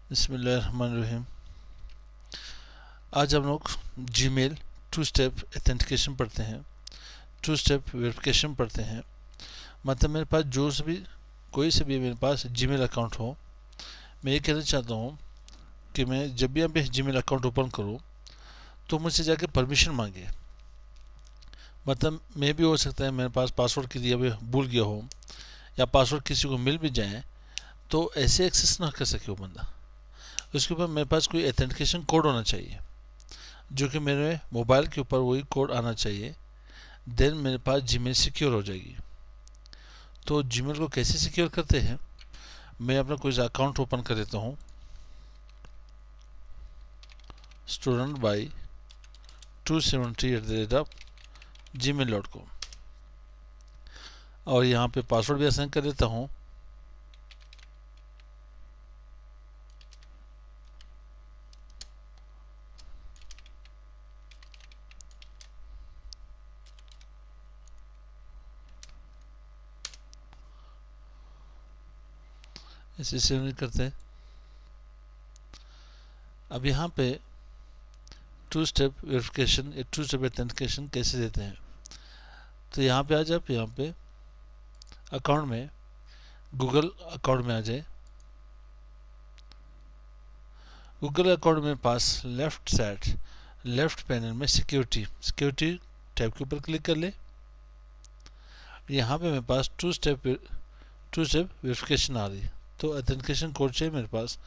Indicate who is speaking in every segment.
Speaker 1: बिस्मिल्लाहिर्रहमानिर्रहीम। आज हम लोग जीमेल टू स्टेप ऑथेंटिकेशन पढ़ते हैं, टू स्टेप वेरिफिकेशन पढ़ते हैं। मतलब मेरे पास कोई से भी मेरे पास जीमेल अकाउंट हो, मैं ये कहना चाहता हूँ कि मैं जब भी यहाँ पे जीमेल अकाउंट ओपन करूँ तो मुझसे जाके परमिशन मांगे। मतलब मैं भी हो सकता है मेरे पास पासवर्ड की दिया हुआ भूल गया हो, या पासवर्ड किसी को मिल भी जाए तो ऐसे एक्सेस ना कर सके वो बंदा। उसके ऊपर मेरे पास कोई ऑथेंटिकेशन कोड होना चाहिए, जो कि मेरे मोबाइल के ऊपर वही कोड आना चाहिए। देन मेरे पास जीमेल सिक्योर हो जाएगी। तो जीमेल को कैसे सिक्योर करते हैं, मैं अपना कोई अकाउंट ओपन कर देता हूँ, स्टूडेंट बाई 270@gmail.com, और यहाँ पे पासवर्ड भी असाइन कर देता हूँ। ऐसे सेव करते हैं। अब यहाँ पे टू स्टेप वेरिफिकेशन या टू स्टेप ऑथेंटिकेशन कैसे देते हैं, तो यहाँ पे आ जाए, यहाँ पे अकाउंट में गूगल अकाउंट में आ जाए। गूगल अकाउंट में पास लेफ्ट साइड लेफ्ट पैनल में सिक्योरिटी टैब के ऊपर क्लिक कर ले। यहाँ पे मेरे पास टू स्टेप वेरिफिकेशन आ रही, तो ऑथेंटिकेशन कोड चाहिए मेरे पास।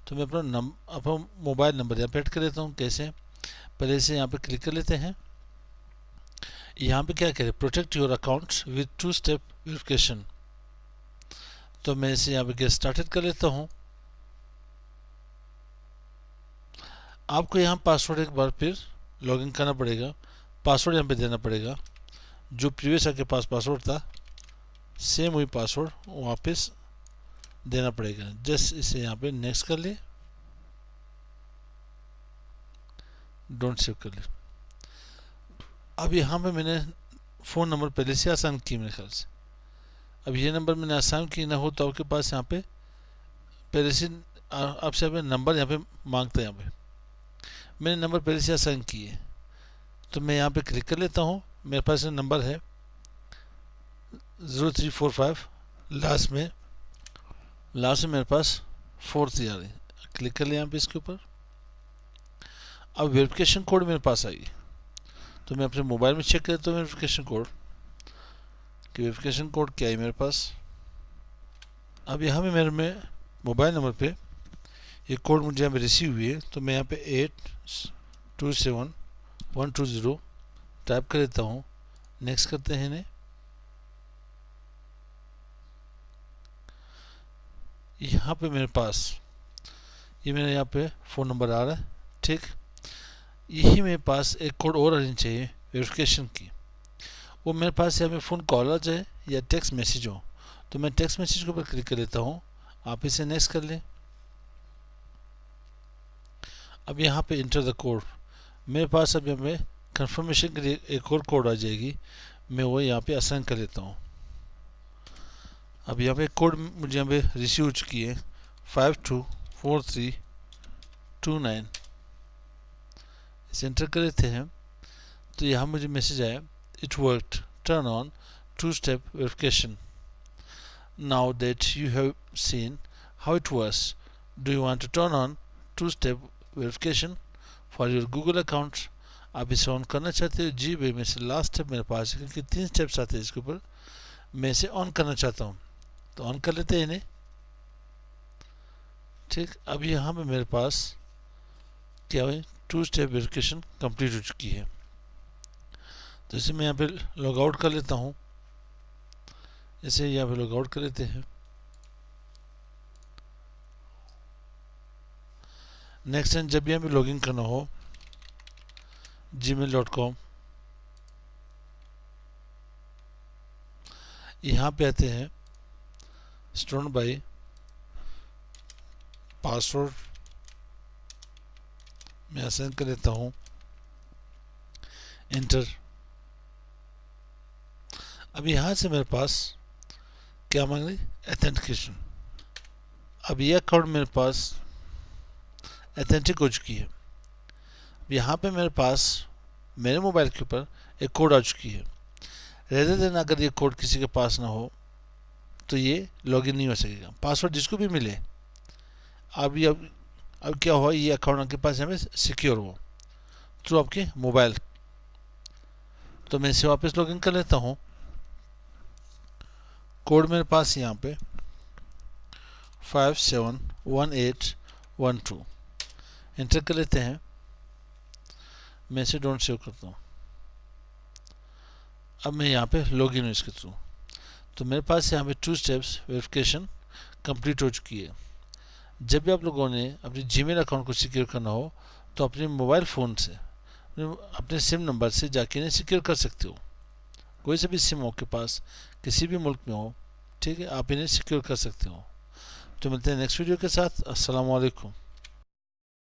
Speaker 1: तो मैं अपना मोबाइल नंबर यहाँ पे ऐड कर देता हूँ। कैसे, पहले से यहाँ पे क्लिक कर लेते हैं। यहाँ पे क्या करें, protect your account with two step verification. तो मैं इसे यहाँ पे गेट स्टार्टेड कर लेता हूँ। आपको यहाँ पासवर्ड एक बार फिर लॉगिन करना पड़ेगा, पासवर्ड यहाँ पे देना पड़ेगा। जो प्रीवियस आपके पास पासवर्ड था सेम वही पासवर्ड वापस देना पड़ेगा। जस्ट इसे यहाँ पे नेक्स्ट कर ले, डोंट सेव कर ले। अब यहाँ पे मैंने फ़ोन नंबर पहले से आसान की मेरे ख्याल से। अब ये नंबर मैंने आसान की ना हो तो आपके पास यहाँ पे पहले से आपसे यहाँ पे नंबर यहाँ पे मांगता है। यहाँ पे मैंने नंबर पहले से आसान की है, तो मैं यहाँ पे क्लिक कर लेता हूँ। मेरे पास नंबर है 0345, लास्ट में मेरे पास 4 आ रही। क्लिक कर लिया यहाँ पे इसके ऊपर। अब वेरिफिकेशन कोड मेरे पास आई, तो मैं अपने मोबाइल में चेक करता हूँ वेरिफिकेशन कोड कि वेरिफिकेशन कोड क्या है मेरे पास। अब यहाँ पे मेरे में मोबाइल नंबर पे ये कोड मुझे यहाँ पे रिसीव हुई है, तो मैं यहाँ पे 827120 टाइप कर देता हूँ। नेक्स्ट करते हैं इन्हें। यहाँ पे मेरे पास ये मेरे यहाँ पे फ़ोन नंबर आ रहा है, ठीक। यही मेरे पास एक कोड और आनी चाहिए वेरिफिकेशन की। वो मेरे पास यहाँ पे फ़ोन कॉल आ जाए या टेक्स्ट मैसेज हो, तो मैं टेक्स्ट मैसेज के ऊपर क्लिक कर लेता हूँ। आप इसे नेक्स्ट कर लें। अब यहाँ पे इंटर द कोड, मेरे पास अब यहाँ पे कंफर्मेशन के लिए एक और कोड आ जाएगी, मैं वो यहाँ पे असाइन कर लेता हूँ। अब यहाँ पे कोड मुझे यहाँ पे रिसीव हो चुकी है 524329। इसे एंटर कर लेते हैं, तो यहाँ मुझे मैसेज आया, it worked, turn on two step verification. Now that you have seen how it works, do you want to turn on two step verification for your Google account. आप इसे ऑन करना चाहते हो? जी भाई, मैं से लास्ट स्टेप मेरे पास है, क्योंकि 3 स्टेप्स आते हैं इसके ऊपर, मैं इसे ऑन करना चाहता हूँ, तो ऑन कर लेते हैं इन्हें, ठीक। अब यहाँ पे मेरे पास क्या है, टू स्टेप वेरिफिकेशन कंप्लीट हो चुकी है। तो इसे मैं यहाँ पे लॉग आउट कर लेता हूँ। इसे यहाँ पे लॉग आउट कर लेते हैं। नेक्स्ट टाइम जब भी यहाँ पे लॉगिन करना हो gmail.com, यहाँ पे आते हैं स्टूडेंट बाई पासवर्ड मैं असाइन कर लेता हूँ, इंटर। अब यहाँ से मेरे पास क्या मांग रही, ऑथेंटिकेशन। अब ये अकाउंट मेरे पास ऑथेंटिक हो चुकी है। यहाँ पे मेरे पास मेरे मोबाइल के ऊपर एक कोड आ चुकी है। रेदर देन अगर ये कोड किसी के पास ना हो तो ये लॉगिन नहीं हो सकेगा। पासवर्ड जिसको भी मिले, अब क्या हुआ, ये अकाउंट आपके पास हमें सिक्योर हो थ्रू आपके मोबाइल। तो मैं इसे वापस लॉगिन कर लेता हूँ। कोड मेरे पास यहाँ पे 571812 एंटर कर लेते हैं। मैं इसे डोंट सेव करता हूँ। अब मैं यहाँ पे लॉगिन हूँ इसके थ्रू। तो मेरे पास यहाँ पे 2 स्टेप्स वेरिफिकेशन कंप्लीट हो चुकी है। जब भी आप लोगों ने अपने जीमेल अकाउंट को सिक्योर करना हो तो अपने मोबाइल फ़ोन से अपने सिम नंबर से जाके इन्हें सिक्योर कर सकते हो। कोई से भी सिम हो आपके पास, किसी भी मुल्क में हो, ठीक है, आप इन्हें सिक्योर कर सकते हो। तो मिलते हैं नेक्स्ट वीडियो के साथ। अस्सलाम वालेकुम।